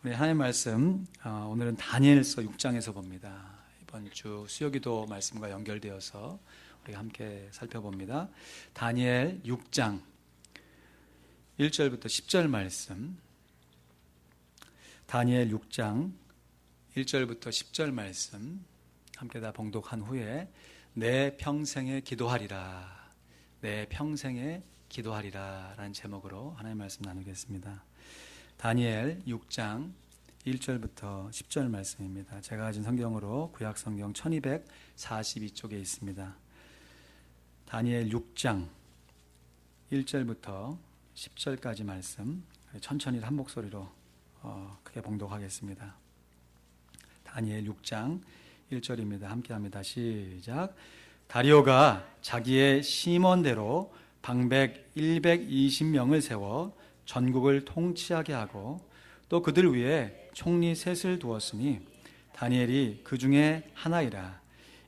우리 하나님 말씀 오늘은 다니엘서 6장에서 봅니다. 이번 주 수요기도 말씀과 연결되어서 우리가 함께 살펴봅니다. 다니엘 6장 1절부터 10절 말씀, 다니엘 6장 1절부터 10절 말씀 함께 다 봉독한 후에 내 평생에 기도하리라, 내 평생에 기도하리라 라는 제목으로 하나님 말씀 나누겠습니다. 다니엘 6장 1절부터 10절 말씀입니다. 제가 가진 성경으로 구약성경 1242쪽에 있습니다. 다니엘 6장 1절부터 10절까지 말씀 천천히 한 목소리로 크게 봉독하겠습니다. 다니엘 6장 1절입니다. 함께합니다. 시작. 다리오가 자기의 심원대로 방백 120명을 세워 전국을 통치하게 하고 또 그들 위에 총리 셋을 두었으니 다니엘이 그 중에 하나이라.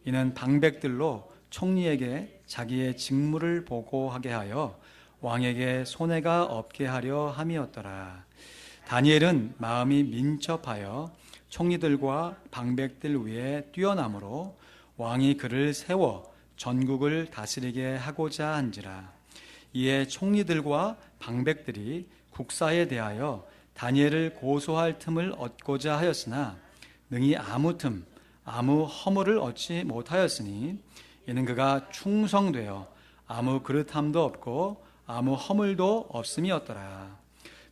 이는 방백들로 총리에게 자기의 직무를 보고하게 하여 왕에게 손해가 없게 하려 함이었더라. 다니엘은 마음이 민첩하여 총리들과 방백들 위에 뛰어나므로 왕이 그를 세워 전국을 다스리게 하고자 한지라. 이에 총리들과 방백들이 국사에 대하여 다니엘을 고소할 틈을 얻고자 하였으나 능히 아무 틈, 아무 허물을 얻지 못하였으니 이는 그가 충성되어 아무 그릇함도 없고 아무 허물도 없음이었더라.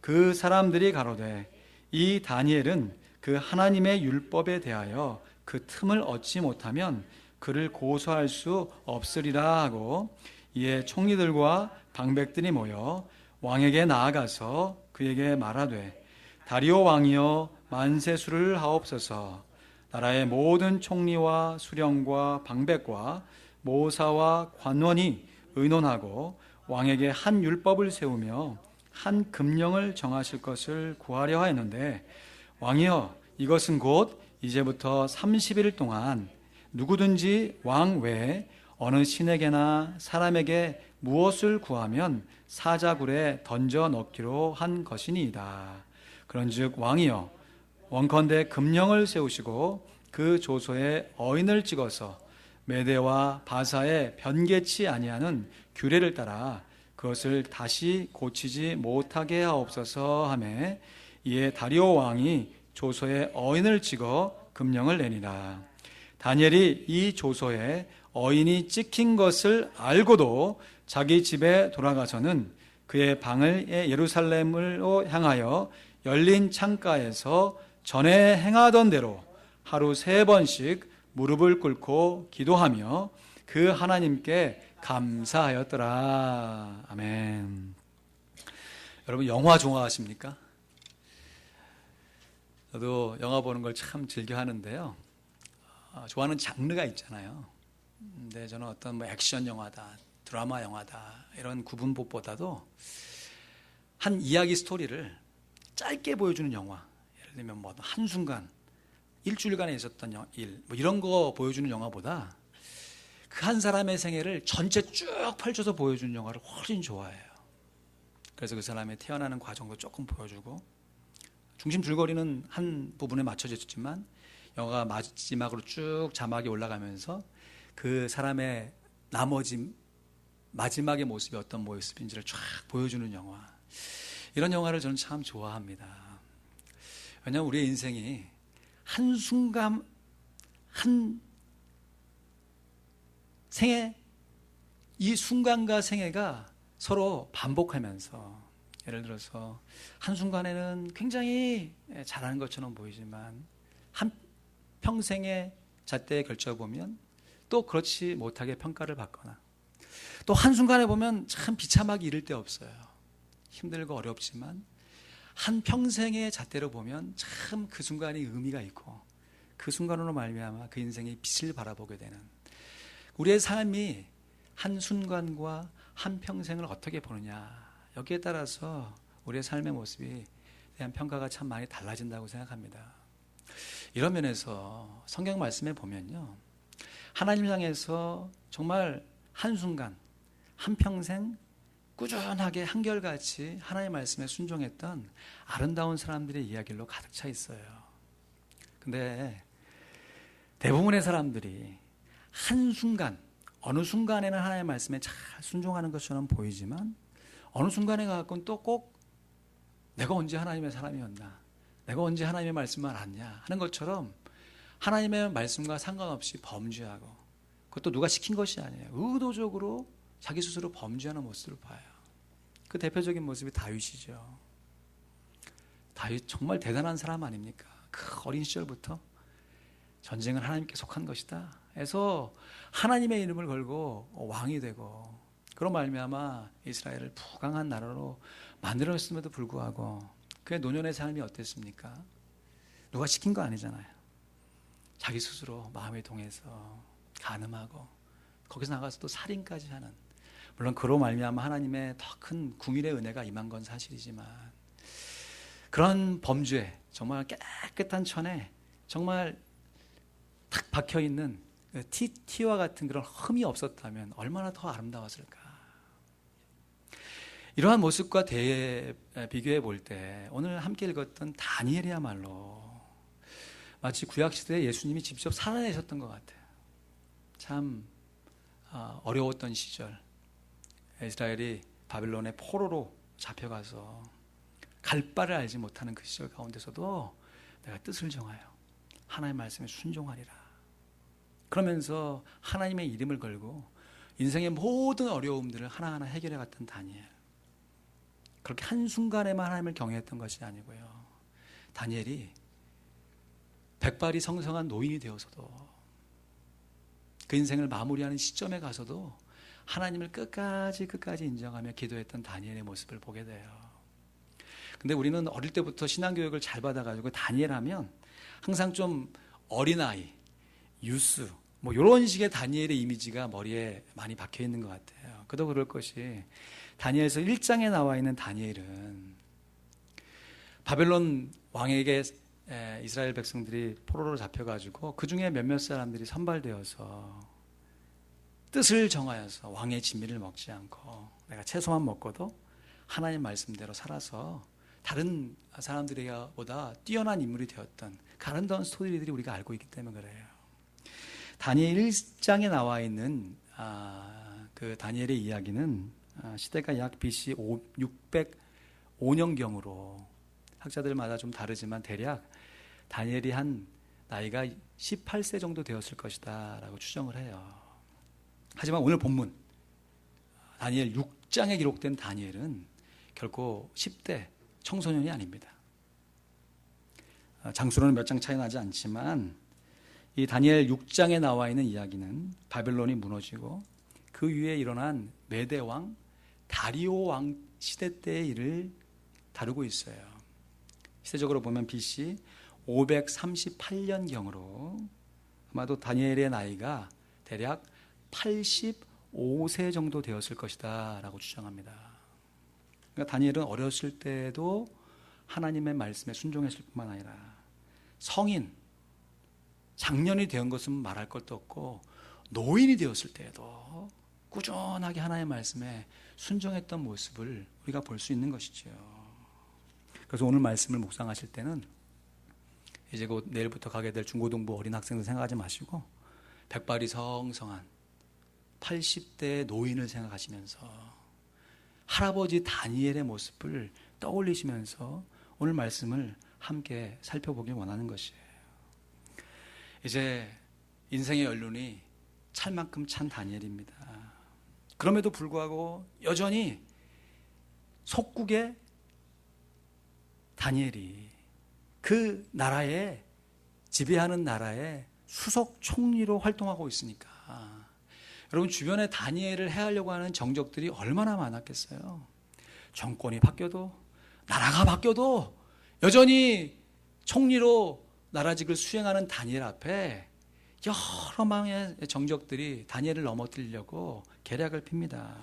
그 사람들이 가로되 이 다니엘은 그 하나님의 율법에 대하여 그 틈을 얻지 못하면 그를 고소할 수 없으리라 하고, 이에 총리들과 방백들이 모여 왕에게 나아가서 그에게 말하되 다리오 왕이여 만세수를 하옵소서. 나라의 모든 총리와 수령과 방백과 모사와 관원이 의논하고 왕에게 한 율법을 세우며 한 금령을 정하실 것을 구하려 하였는데, 왕이여 이것은 곧 이제부터 30일 동안 누구든지 왕 외에 어느 신에게나 사람에게 무엇을 구하면 사자굴에 던져 넣기로 한 것이니이다. 그런즉 왕이여 원컨대 금령을 세우시고 그 조서에 어인을 찍어서 메대와 바사에 변개치 아니하는 규례를 따라 그것을 다시 고치지 못하게 하옵소서 하매, 이에 다리오 왕이 조서에 어인을 찍어 금령을 내니라. 다니엘이 이 조서에 어인이 찍힌 것을 알고도 자기 집에 돌아가서는 그의 방을 예루살렘으로 향하여 열린 창가에서 전에 행하던 대로 하루 3번씩 무릎을 꿇고 기도하며 그 하나님께 감사하였더라. 아멘. 여러분 영화 좋아하십니까? 저도 영화 보는 걸 참 즐겨 하는데요. 좋아하는 장르가 있잖아요. 근데 저는 어떤 액션 영화다, 드라마 영화다 이런 구분법보다도 한 이야기 스토리를 짧게 보여주는 영화, 예를 들면 뭐 한순간, 일주일간에 있었던 일, 뭐 이런 거 보여주는 영화보다 그 한 사람의 생애를 전체 쭉 펼쳐서 보여주는 영화를 훨씬 좋아해요. 그래서 그 사람의 태어나는 과정도 조금 보여주고, 중심 줄거리는 한 부분에 맞춰져 있지만 영화가 마지막으로 쭉 자막이 올라가면서 그 사람의 나머지 마지막의 모습이 어떤 모습인지를 쫙 보여주는 영화, 이런 영화를 저는 참 좋아합니다. 왜냐하면 우리의 인생이 한순간, 한 생애, 이 순간과 생애가 서로 반복하면서, 예를 들어서 한순간에는 굉장히 잘하는 것처럼 보이지만 한 평생의 잣대에 걸쳐보면 또 그렇지 못하게 평가를 받거나, 또 한순간에 보면 참 비참하기 이를 데 없어요. 힘들고 어렵지만 한 평생의 잣대로 보면 참 그 순간이 의미가 있고, 그 순간으로 말미암아 그 인생의 빛을 바라보게 되는, 우리의 삶이 한순간과 한 평생을 어떻게 보느냐, 여기에 따라서 우리의 삶의 모습에 대한 평가가 참 많이 달라진다고 생각합니다. 이런 면에서 성경 말씀에 보면요, 하나님 향해서 정말 한순간, 한평생 꾸준하게 한결같이 하나님의 말씀에 순종했던 아름다운 사람들의 이야기로 가득 차 있어요. 근데 대부분의 사람들이 한순간, 어느 순간에는 하나님의 말씀에 잘 순종하는 것처럼 보이지만 어느 순간에 가서는 또 꼭 내가 언제 하나님의 사람이었나, 내가 언제 하나님의 말씀을 알았냐 하는 것처럼 하나님의 말씀과 상관없이 범죄하고, 그것도 누가 시킨 것이 아니에요. 의도적으로 자기 스스로 범죄하는 모습을 봐요. 그 대표적인 모습이 다윗이죠. 다윗 정말 대단한 사람 아닙니까? 그 어린 시절부터 전쟁은 하나님께 속한 것이다 해서 하나님의 이름을 걸고 왕이 되고, 그런 말미암아 이스라엘을 부강한 나라로 만들었음에도 불구하고 그의 노년의 삶이 어땠습니까? 누가 시킨 거 아니잖아요. 자기 스스로 마음에 동해서 간음하고 거기서 나가서 또 살인까지 하는, 물론 그로 말미암아 하나님의 더 큰 궁일의 은혜가 임한 건 사실이지만, 그런 범죄, 정말 깨끗한 천에 정말 탁 박혀있는 티와 같은 그런 흠이 없었다면 얼마나 더 아름다웠을까. 이러한 모습과 비교해 볼 때 오늘 함께 읽었던 다니엘이야말로 마치 구약시대에 예수님이 직접 살아내셨던 것 같아요. 참 어려웠던 시절, 이스라엘이 바빌론의 포로로 잡혀가서 갈 바를 알지 못하는 그 시절 가운데서도 내가 뜻을 정하여 하나님의 말씀에 순종하리라, 그러면서 하나님의 이름을 걸고 인생의 모든 어려움들을 하나하나 해결해 갔던 다니엘. 그렇게 한순간에만 하나님을 경외했던 것이 아니고요, 다니엘이 백발이 성성한 노인이 되어서도, 그 인생을 마무리하는 시점에 가서도 하나님을 끝까지 인정하며 기도했던 다니엘의 모습을 보게 돼요. 근데 우리는 어릴 때부터 신앙교육을 잘 받아가지고 다니엘 하면 항상 좀 어린아이, 유스, 뭐 이런 식의 다니엘의 이미지가 머리에 많이 박혀 있는 것 같아요. 그도 그럴 것이, 다니엘서 1장에 나와 있는 다니엘은 바벨론 왕에게 이스라엘 백성들이 포로로 잡혀가지고 그 중에 몇몇 사람들이 선발되어서 뜻을 정하여서 왕의 진미를 먹지 않고 내가 채소만 먹고도 하나님 말씀대로 살아서 다른 사람들보다 뛰어난 인물이 되었던 그 아름다운 스토리들이 우리가 알고 있기 때문에 그래요. 다니엘 1장에 나와 있는 그 다니엘의 이야기는 시대가 약 BC 605년경으로, 학자들마다 좀 다르지만 대략 다니엘이 한 나이가 18세 정도 되었을 것이다 라고 추정을 해요. 하지만 오늘 본문 다니엘 6장에 기록된 다니엘은 결코 10대 청소년이 아닙니다. 장수로는 몇 장 차이 나지 않지만 이 다니엘 6장에 나와 있는 이야기는 바벨론이 무너지고 그 위에 일어난 메대왕 다리오 왕 시대 때의 일을 다루고 있어요. 시대적으로 보면 BC 538년경으로 아마도 다니엘의 나이가 대략 85세 정도 되었을 것이다 라고 추정합니다. 그러니까 다니엘은 어렸을 때도 하나님의 말씀에 순종했을 뿐만 아니라 성인, 장년이 된 것은 말할 것도 없고 노인이 되었을 때에도 꾸준하게 하나님의 말씀에 순종했던 모습을 우리가 볼 수 있는 것이죠. 그래서 오늘 말씀을 묵상하실 때는 이제 곧 내일부터 가게 될 중고등부 어린 학생들 생각하지 마시고 백발이 성성한 80대의 노인을 생각하시면서 할아버지 다니엘의 모습을 떠올리시면서 오늘 말씀을 함께 살펴보길 원하는 것이에요. 이제 인생의 연륜이 찰 만큼 찬 다니엘입니다. 그럼에도 불구하고 여전히 속국의 다니엘이 그 나라에, 지배하는 나라의 수석 총리로 활동하고 있으니까 여러분 주변에 다니엘을 해하려고 하는 정적들이 얼마나 많았겠어요. 정권이 바뀌어도, 나라가 바뀌어도 여전히 총리로 나라직을 수행하는 다니엘 앞에 여러 망의 정적들이 다니엘을 넘어뜨리려고 계략을 핍니다.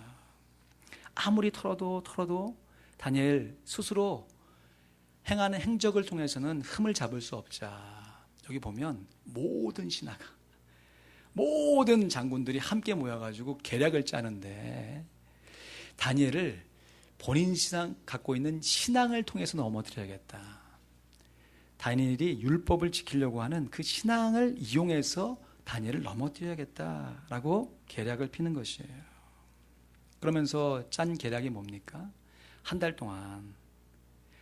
아무리 털어도 다니엘 스스로 행하는 행적을 통해서는 흠을 잡을 수 없자, 여기 보면 모든 신하가, 모든 장군들이 함께 모여가지고 계략을 짜는데 다니엘을 본인 갖고 있는 신앙을 통해서 넘어뜨려야겠다. 다니엘이 율법을 지키려고 하는 그 신앙을 이용해서 다니엘을 넘어뜨려야겠다라고 계략을 피는 것이에요. 그러면서 짠 계략이 뭡니까? 한 달 동안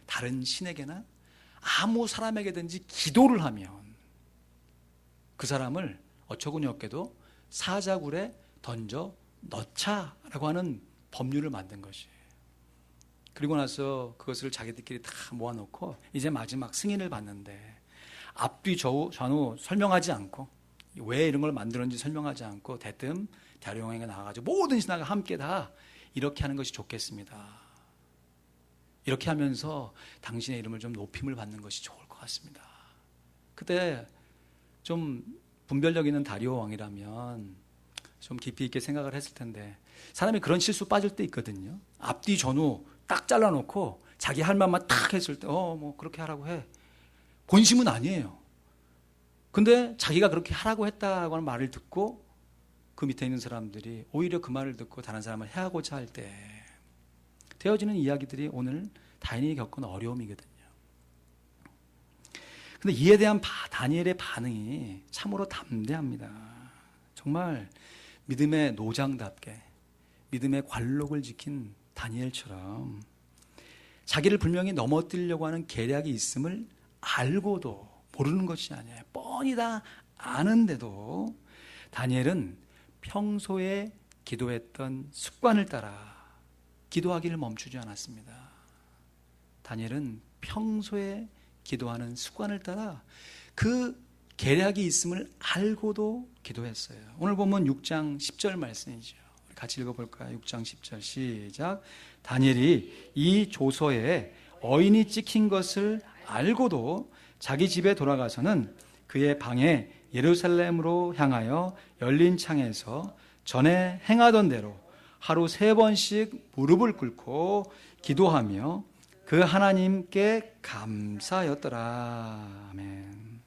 다른 신에게나 아무 사람에게든지 기도를 하면 그 사람을 어처구니 없게도 사자굴에 던져 넣자라고 하는 법률을 만든 것이에요. 그리고 나서 그것을 자기들끼리 다 모아놓고 이제 마지막 승인을 받는데 앞뒤 전후 설명하지 않고 왜 이런 걸 만들었는지 설명하지 않고 대뜸 대령에게 나와가지고 모든 신하가 함께 다 이렇게 하는 것이 좋겠습니다. 이렇게 하면서 당신의 이름을 좀 높임을 받는 것이 좋을 것 같습니다. 그때 좀 분별력 있는 다리오 왕이라면 좀 깊이 있게 생각을 했을 텐데 사람이 그런 실수 빠질 때 있거든요. 앞뒤 전후 딱 잘라놓고 자기 할 말만 딱 했을 때 뭐 그렇게 하라고 해. 본심은 아니에요. 근데 자기가 그렇게 하라고 했다고 하는 말을 듣고 그 밑에 있는 사람들이 오히려 그 말을 듣고 다른 사람을 해하고자 할 때 되어지는 이야기들이 오늘 다니엘이 겪은 어려움이거든요. 근데 이에 대한 다니엘의 반응이 참으로 담대합니다. 정말 믿음의 노장답게 믿음의 관록을 지킨 다니엘처럼 자기를 분명히 넘어뜨리려고 하는 계략이 있음을 알고도 모르는 것이 아니에요. 뻔히 다 아는데도 다니엘은 평소에 기도했던 습관을 따라 기도하기를 멈추지 않았습니다. 다니엘은 평소에 기도하는 습관을 따라 그 계략이 있음을 알고도 기도했어요. 오늘 보면 6장 10절 말씀이죠. 우리 같이 읽어볼까요? 6장 10절 시작. 다니엘이 이 조서에 어인이 찍힌 것을 알고도 자기 집에 돌아가서는 그의 방에 예루살렘으로 향하여 열린 창에서 전에 행하던 대로 하루 3번씩 무릎을 꿇고 기도하며 그 하나님께 감사하였더라. 아멘.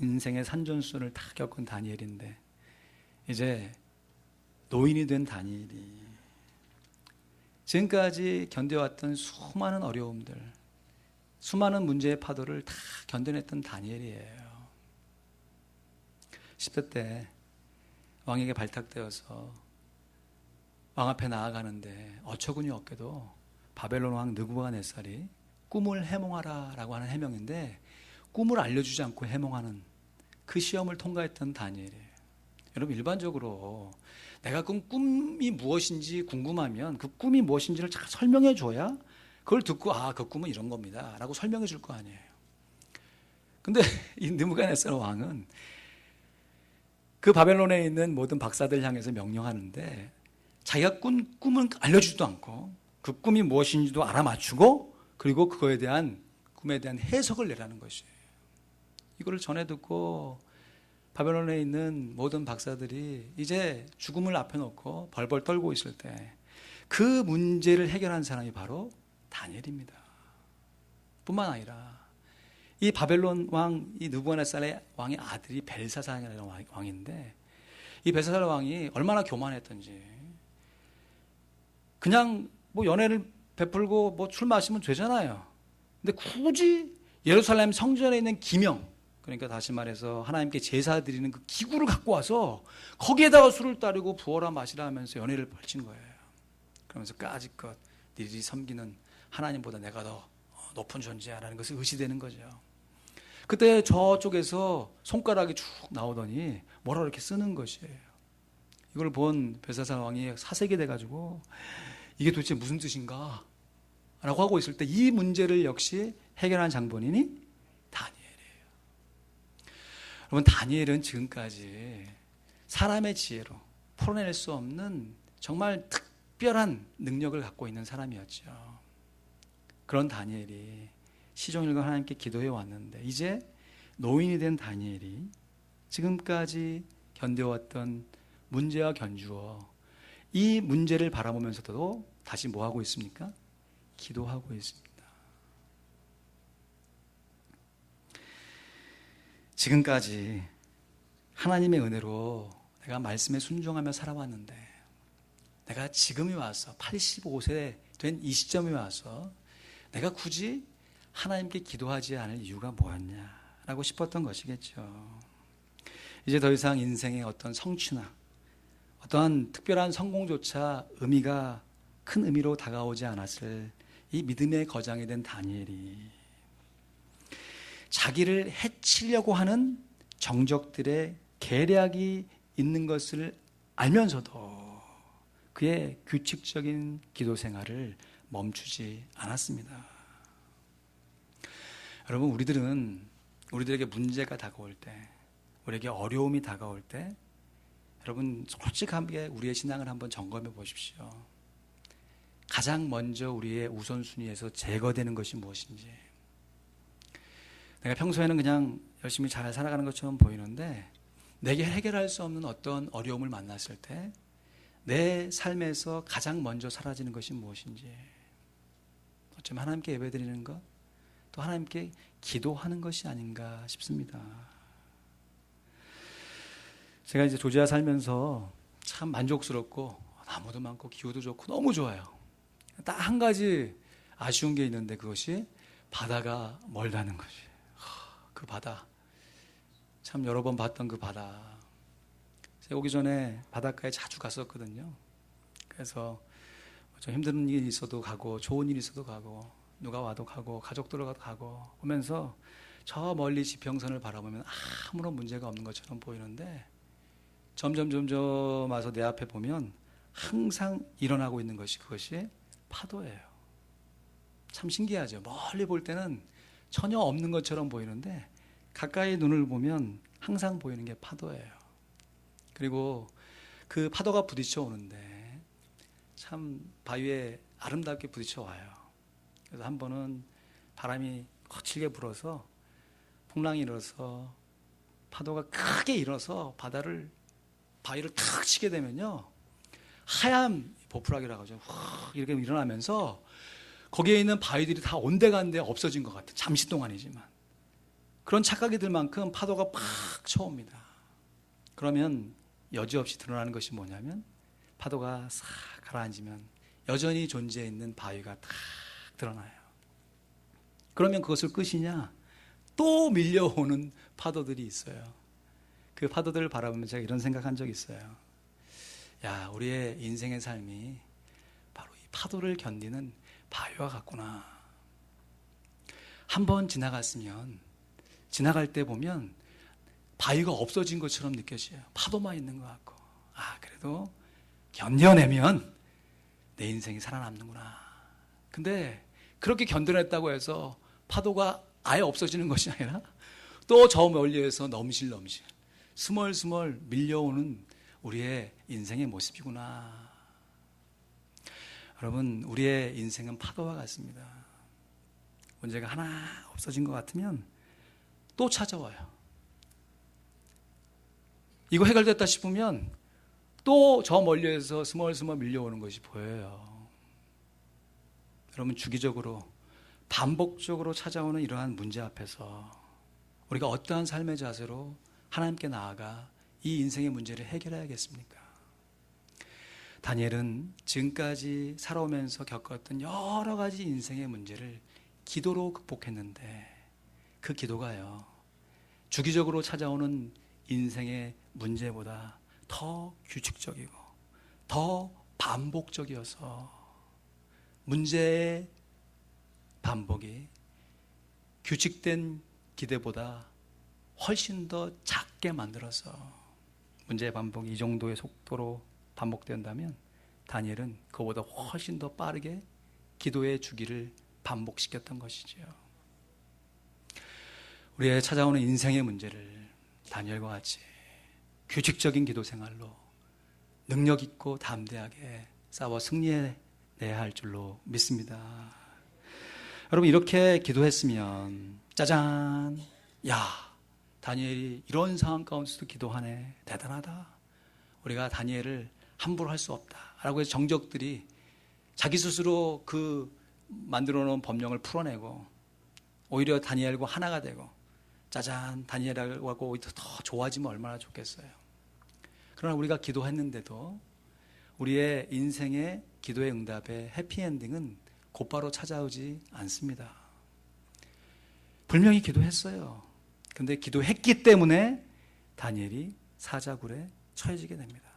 인생의 산전수전을 다 겪은 다니엘인데 이제 노인이 된 다니엘이 지금까지 견뎌왔던 수많은 어려움들, 수많은 문제의 파도를 다 견뎌냈던 다니엘이에요. 10대 때 왕에게 발탁되어서 왕 앞에 나아가는데 어처구니 없게도 바벨론 왕 느부갓네살이 꿈을 해몽하라라고 하는 해명인데 꿈을 알려주지 않고 해몽하는 그 시험을 통과했던 다니엘이에요. 여러분 일반적으로 내가 꾼 꿈이 무엇인지 궁금하면 그 꿈이 무엇인지를 잘 설명해 줘야 그걸 듣고 그 꿈은 이런 겁니다 라고 설명해 줄 거 아니에요. 근데 이 느부갓네살 왕은 그 바벨론에 있는 모든 박사들 향해서 명령하는데 자기가 꾼 꿈은 알려주지도 않고 그 꿈이 무엇인지도 알아맞추고 그리고 그거에 대한 꿈에 대한 해석을 내라는 것이에요. 이거를 전해 듣고 바벨론에 있는 모든 박사들이 이제 죽음을 앞에 놓고 벌벌 떨고 있을 때 그 문제를 해결한 사람이 바로 다니엘입니다. 뿐만 아니라 이 바벨론 왕, 이 느부갓네살의 왕의 아들이 벨사살이라는 왕인데 이 벨사살 왕이 얼마나 교만했던지 그냥 뭐 연애를 베풀고 뭐 술 마시면 되잖아요. 근데 굳이 예루살렘 성전에 있는 기명, 그러니까 다시 말해서 하나님께 제사 드리는 그 기구를 갖고 와서 거기에다가 술을 따르고 부어라 마시라 하면서 연애를 펼친 거예요. 그러면서 까짓것 니들이 섬기는 하나님보다 내가 더 높은 존재야라는 것을 의시되는 거죠. 그때 저쪽에서 손가락이 쭉 나오더니 뭐라 이렇게 쓰는 것이에요. 이걸 본 벨사살 왕이 사색이 돼가지고 이게 도대체 무슨 뜻인가? 라고 하고 있을 때 이 문제를 역시 해결한 장본인이 다니엘이에요. 여러분 다니엘은 지금까지 사람의 지혜로 풀어낼 수 없는 정말 특별한 능력을 갖고 있는 사람이었죠. 그런 다니엘이 시종일관 하나님께 기도해 왔는데 이제 노인이 된 다니엘이 지금까지 견뎌왔던 문제와 견주어 이 문제를 바라보면서도 다시 뭐 하고 있습니까? 기도하고 있습니다. 지금까지 하나님의 은혜로 내가 말씀에 순종하며 살아왔는데 내가 지금이 와서 85세 된 이 시점에 와서 내가 굳이 하나님께 기도하지 않을 이유가 뭐였냐라고 싶었던 것이겠죠. 이제 더 이상 인생의 어떤 성취나 어떠한 특별한 성공조차 큰 의미로 다가오지 않았을 이 믿음의 거장이 된 다니엘이 자기를 해치려고 하는 정적들의 계략이 있는 것을 알면서도 그의 규칙적인 기도 생활을 멈추지 않았습니다. 여러분, 우리들에게 문제가 다가올 때, 우리에게 어려움이 다가올 때, 여러분 솔직하게 우리의 신앙을 한번 점검해 보십시오. 가장 먼저 우리의 우선순위에서 제거되는 것이 무엇인지. 내가 평소에는 그냥 열심히 잘 살아가는 것처럼 보이는데 내게 해결할 수 없는 어떤 어려움을 만났을 때 내 삶에서 가장 먼저 사라지는 것이 무엇인지. 어쩌면 하나님께 예배드리는 것, 또 하나님께 기도하는 것이 아닌가 싶습니다. 제가 이제 조지아 살면서 참 만족스럽고 나무도 많고 기후도 좋고 너무 좋아요. 딱 한 가지 아쉬운 게 있는데 그것이 바다가 멀다는 것이. 그 바다, 참 여러 번 봤던 그 바다. 제가 오기 전에 바닷가에 자주 갔었거든요. 그래서 좀 힘든 일이 있어도 가고 좋은 일이 있어도 가고 누가 와도 가고 가족들 와도 가고 보면서 저 멀리 지평선을 바라보면 아무런 문제가 없는 것처럼 보이는데 점점 와서 내 앞에 보면 항상 일어나고 있는 것이 그것이 파도예요. 참 신기하죠. 멀리 볼 때는 전혀 없는 것처럼 보이는데 가까이 눈을 보면 항상 보이는 게 파도예요. 그리고 그 파도가 부딪혀 오는데 참 바위에 아름답게 부딪혀 와요. 그래서 한 번은 바람이 거칠게 불어서 풍랑이 일어서 파도가 크게 일어서 바위를 탁 치게 되면요, 하얀 보풀하기라고 하죠. 이렇게 일어나면서 거기에 있는 바위들이 다 온데간데 없어진 것 같아요. 잠시 동안이지만. 그런 착각이 들 만큼 파도가 팍 쳐옵니다. 그러면 여지없이 드러나는 것이 뭐냐면 파도가 싹 가라앉으면 여전히 존재해 있는 바위가 탁 드러나요. 그러면 그것을 끝이냐? 또 밀려오는 파도들이 있어요. 그 파도들을 바라보면 제가 이런 생각한 적이 있어요. 야, 우리의 인생의 삶이 바로 이 파도를 견디는 바위와 같구나. 한번 지나갔으면 지나갈 때 보면 바위가 없어진 것처럼 느껴져요. 파도만 있는 것 같고, 그래도 견뎌내면 내 인생이 살아남는구나. 근데 그렇게 견뎌냈다고 해서 파도가 아예 없어지는 것이 아니라 또 저 멀리에서 넘실넘실 스멀스멀 밀려오는 우리의 인생의 모습이구나. 여러분, 우리의 인생은 파도와 같습니다. 문제가 하나 없어진 것 같으면 또 찾아와요. 이거 해결됐다 싶으면 또 저 멀리에서 스멀스멀 밀려오는 것이 보여요. 여러분, 주기적으로 반복적으로 찾아오는 이러한 문제 앞에서 우리가 어떠한 삶의 자세로 하나님께 나아가 이 인생의 문제를 해결해야겠습니까? 다니엘은 지금까지 살아오면서 겪었던 여러 가지 인생의 문제를 기도로 극복했는데 그 기도가요, 주기적으로 찾아오는 인생의 문제보다 더 규칙적이고 더 반복적이어서 문제의 반복이 규칙된 기대보다 훨씬 더 작게 만들어서 문제의 반복이 이 정도의 속도로 반복된다면 다니엘은 그보다 훨씬 더 빠르게 기도의 주기를 반복시켰던 것이지요. 우리의 찾아오는 인생의 문제를 다니엘과 같이 규칙적인 기도 생활로 능력 있고 담대하게 싸워 승리해내야 할 줄로 믿습니다. 여러분, 이렇게 기도했으면 짜잔, 야, 다니엘이 이런 상황 가운데서도 기도하네, 대단하다. 우리가 다니엘을 함부로 할 수 없다 라고 해서 정적들이 자기 스스로 그 만들어 놓은 법령을 풀어내고 오히려 다니엘과 하나가 되고, 짜잔, 다니엘하고 오히려 더 좋아지면 얼마나 좋겠어요. 그러나 우리가 기도했는데도 우리의 인생의 기도의 응답의 해피엔딩은 곧바로 찾아오지 않습니다. 분명히 기도했어요. 근데 기도했기 때문에 다니엘이 사자굴에 처해지게 됩니다.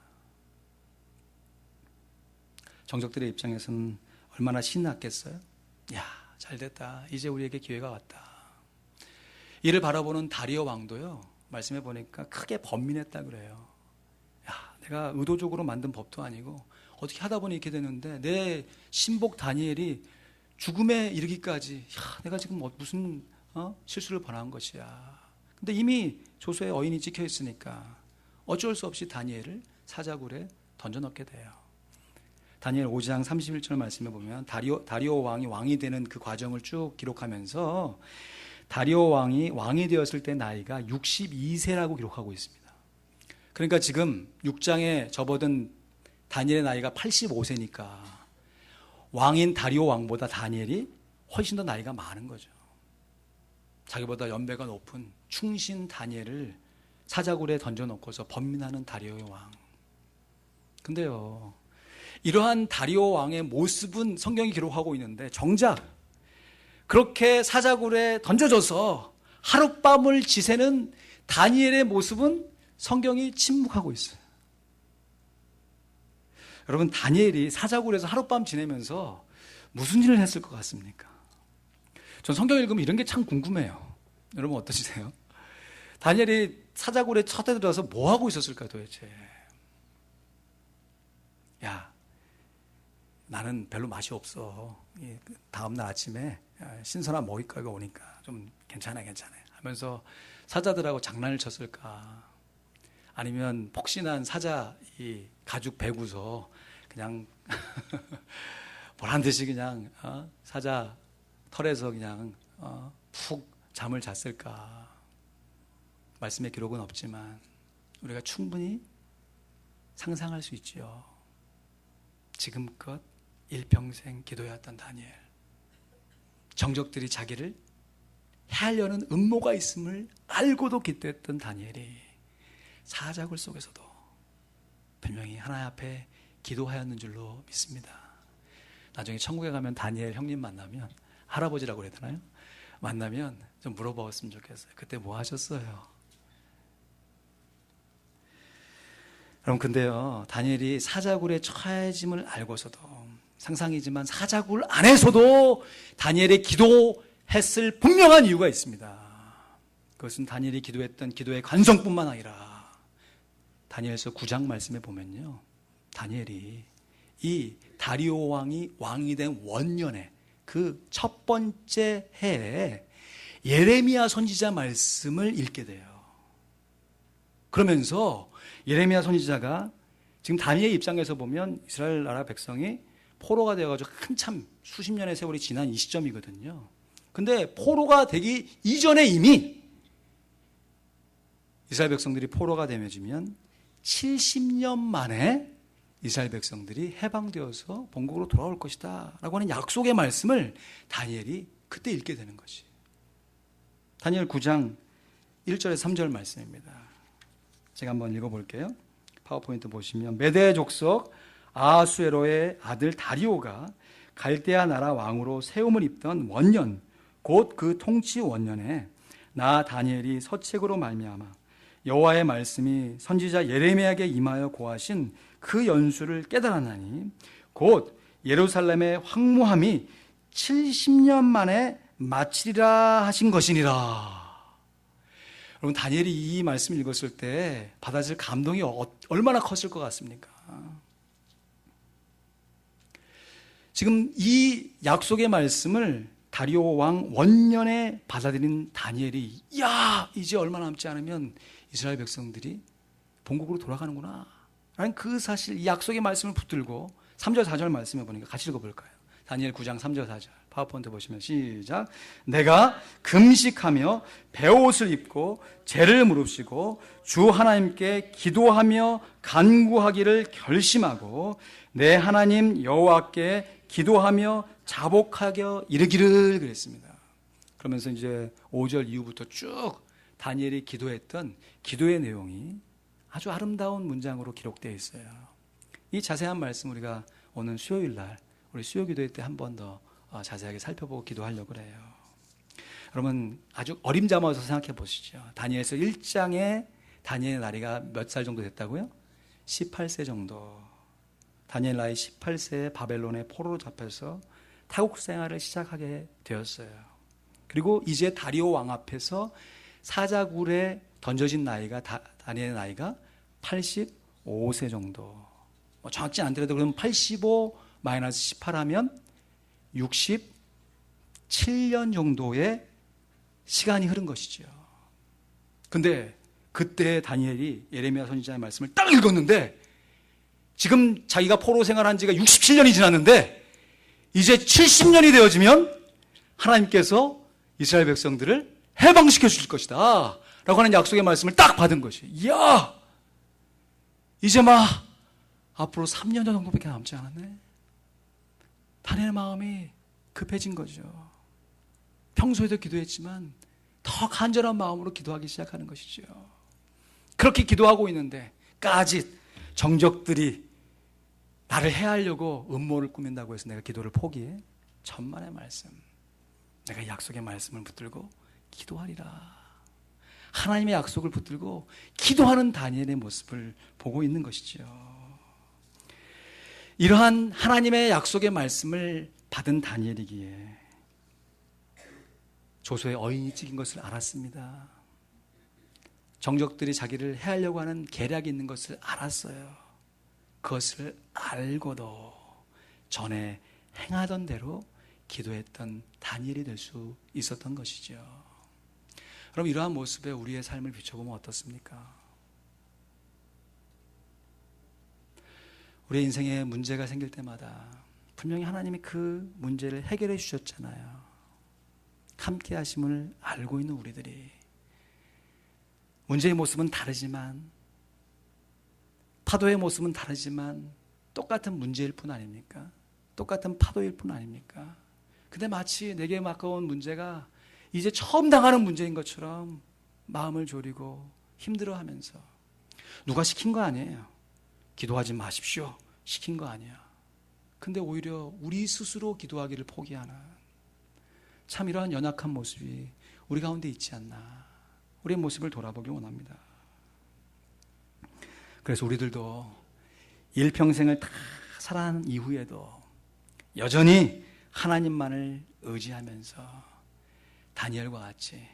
정적들의 입장에서는 얼마나 신났겠어요? 야, 잘됐다. 이제 우리에게 기회가 왔다. 이를 바라보는 다리오 왕도요, 말씀해 보니까 크게 번민했다 그래요. 야, 내가 의도적으로 만든 법도 아니고 어떻게 하다 보니 이렇게 되는데 내 신복 다니엘이 죽음에 이르기까지, 야, 내가 지금 무슨 실수를 범한 것이야. 근데 이미 조서에 어인이 찍혀 있으니까 어쩔 수 없이 다니엘을 사자굴에 던져넣게 돼요. 다니엘 5장 31절 말씀에 보면 다리오 왕이 왕이 되는 그 과정을 쭉 기록하면서 다리오 왕이 되었을 때 나이가 62세라고 기록하고 있습니다. 그러니까 지금 6장에 접어든 다니엘의 나이가 85세니까 왕인 다리오 왕보다 다니엘이 훨씬 더 나이가 많은 거죠. 자기보다 연배가 높은 충신 다니엘을 사자굴에 던져놓고서 번민하는 다리오의 왕. 근데요, 이러한 다리오 왕의 모습은 성경이 기록하고 있는데 정작 그렇게 사자굴에 던져져서 하룻밤을 지새는 다니엘의 모습은 성경이 침묵하고 있어요. 여러분, 다니엘이 사자굴에서 하룻밤 지내면서 무슨 일을 했을 것 같습니까? 전 성경 읽으면 이런 게 참 궁금해요. 여러분 어떠시세요? 다니엘이 사자굴에 쳐들어서 뭐 하고 있었을까 도대체? 야, 나는 별로 맛이 없어. 다음날 아침에 신선한 먹잇감이 오니까 좀 괜찮아 하면서 사자들하고 장난을 쳤을까? 아니면 폭신한 사자 이 가죽 배구서 그냥 보란 듯이 그냥 사자 털에서 그냥 푹 잠을 잤을까? 말씀의 기록은 없지만 우리가 충분히 상상할 수 있지요. 지금껏 일평생 기도해왔던 다니엘, 정적들이 자기를 해하려는 음모가 있음을 알고도 기도했던 다니엘이 사자굴 속에서도 분명히 하나님 앞에 기도하였는 줄로 믿습니다. 나중에 천국에 가면 다니엘 형님 만나면, 할아버지라고 그래야 되나요? 만나면 좀 물어봤으면 좋겠어요. 그때 뭐 하셨어요? 여러분, 근데요, 다니엘이 사자굴에 처해짐을 알고서도, 상상이지만 사자굴 안에서도 다니엘의 기도했을 분명한 이유가 있습니다. 그것은 다니엘이 기도했던 기도의 관성뿐만 아니라 다니엘서 9장 말씀에 보면요, 다니엘이 이 다리오 왕이 된 원년에 그 첫 번째 해에 예레미야 선지자 말씀을 읽게 돼요. 그러면서 예레미야 선지자가 지금 다니엘 입장에서 보면 이스라엘 나라 백성이 포로가 되어가지고 한참 수십 년의 세월이 지난 이 시점이거든요. 근데 포로가 되기 이전에 이미 이스라엘 백성들이 포로가 되면 70년 만에 이스라엘 백성들이 해방되어서 본국으로 돌아올 것이다 라고 하는 약속의 말씀을 다니엘이 그때 읽게 되는 것이. 다니엘 9장 1절에서 3절 말씀입니다. 제가 한번 읽어볼게요. 파워포인트 보시면, 메대 족속 아하수에로의 아들 다리오가 갈대아 나라 왕으로 세움을 입던 원년, 곧 그 통치 원년에 나 다니엘이 서책으로 말미암아 여호와의 말씀이 선지자 예레미야에게 임하여 고하신 그 연수를 깨달았나니 곧 예루살렘의 황무함이 70년 만에 마치리라 하신 것이니라. 여러분, 다니엘이 이 말씀을 읽었을 때 받아질 감동이 얼마나 컸을 것 같습니까? 지금 이 약속의 말씀을 다리오 왕 원년에 받아들인 다니엘이, 야, 이제 얼마 남지 않으면 이스라엘 백성들이 본국으로 돌아가는구나 라는 그 사실, 이 약속의 말씀을 붙들고 3절 4절 말씀해 보니까 같이 읽어볼까요? 다니엘 9장 3절 4절 파워포인트 보시면 시작. 내가 금식하며 베옷을 입고 죄를 무릅쓰고 주 하나님께 기도하며 간구하기를 결심하고 내 하나님 여호와께 기도하며 자복하게 이르기를 그랬습니다. 그러면서 이제 5절 이후부터 쭉 다니엘이 기도했던 기도의 내용이 아주 아름다운 문장으로 기록되어 있어요. 이 자세한 말씀 우리가 오늘 수요일 날 우리 수요 기도회 때 한 번 더 자세하게 살펴보고 기도하려고 그래요. 여러분 아주 어림잡아서 생각해 보시죠. 다니엘서 1장에 다니엘의 나이가 몇 살 정도 됐다고요? 18세 정도. 다니엘 나이 18세에 바벨론의 포로로 잡혀서 타국 생활을 시작하게 되었어요. 그리고 이제 다리오 왕 앞에서 사자굴에 던져진 나이가 다니엘의 나이가 85세 정도. 정확지 않더라도 그럼 85 마이너스 18 하면 67년 정도의 시간이 흐른 것이죠. 근데 그때 다니엘이 예레미야 선지자의 말씀을 딱 읽었는데 지금 자기가 포로 생활한 지가 67년이 지났는데 이제 70년이 되어지면 하나님께서 이스라엘 백성들을 해방시켜 주실 것이다 라고 하는 약속의 말씀을 딱 받은 것이에요. 이야, 이제 막 앞으로 3년 정도밖에 남지 않았네. 다니엘의 마음이 급해진 거죠. 평소에도 기도했지만 더 간절한 마음으로 기도하기 시작하는 것이죠. 그렇게 기도하고 있는데 까짓 정적들이 나를 해하려고 음모를 꾸민다고 해서 내가 기도를 포기해? 천만의 말씀, 내가 약속의 말씀을 붙들고 기도하리라. 하나님의 약속을 붙들고 기도하는 다니엘의 모습을 보고 있는 것이죠. 이러한 하나님의 약속의 말씀을 받은 다니엘이기에 조소의 어인이 찍인 것을 알았습니다. 정적들이 자기를 해하려고 하는 계략이 있는 것을 알았어요. 그것을 알고도 전에 행하던 대로 기도했던 다니엘이 될 수 있었던 것이죠. 그럼 이러한 모습에 우리의 삶을 비춰보면 어떻습니까? 우리의 인생에 문제가 생길 때마다 분명히 하나님이 그 문제를 해결해 주셨잖아요. 함께 하심을 알고 있는 우리들이 문제의 모습은 다르지만, 파도의 모습은 다르지만 똑같은 문제일 뿐 아닙니까? 똑같은 파도일 뿐 아닙니까? 근데 마치 내게 가까운 문제가 이제 처음 당하는 문제인 것처럼 마음을 졸이고 힘들어하면서, 누가 시킨 거 아니에요. 기도하지 마십시오. 시킨 거 아니야. 근데 오히려 우리 스스로 기도하기를 포기하는, 참 이러한 연약한 모습이 우리 가운데 있지 않나. 우리의 모습을 돌아보기 원합니다. 그래서 우리들도 일평생을 다 살아가는 이후에도 여전히 하나님만을 의지하면서 다니엘과 같이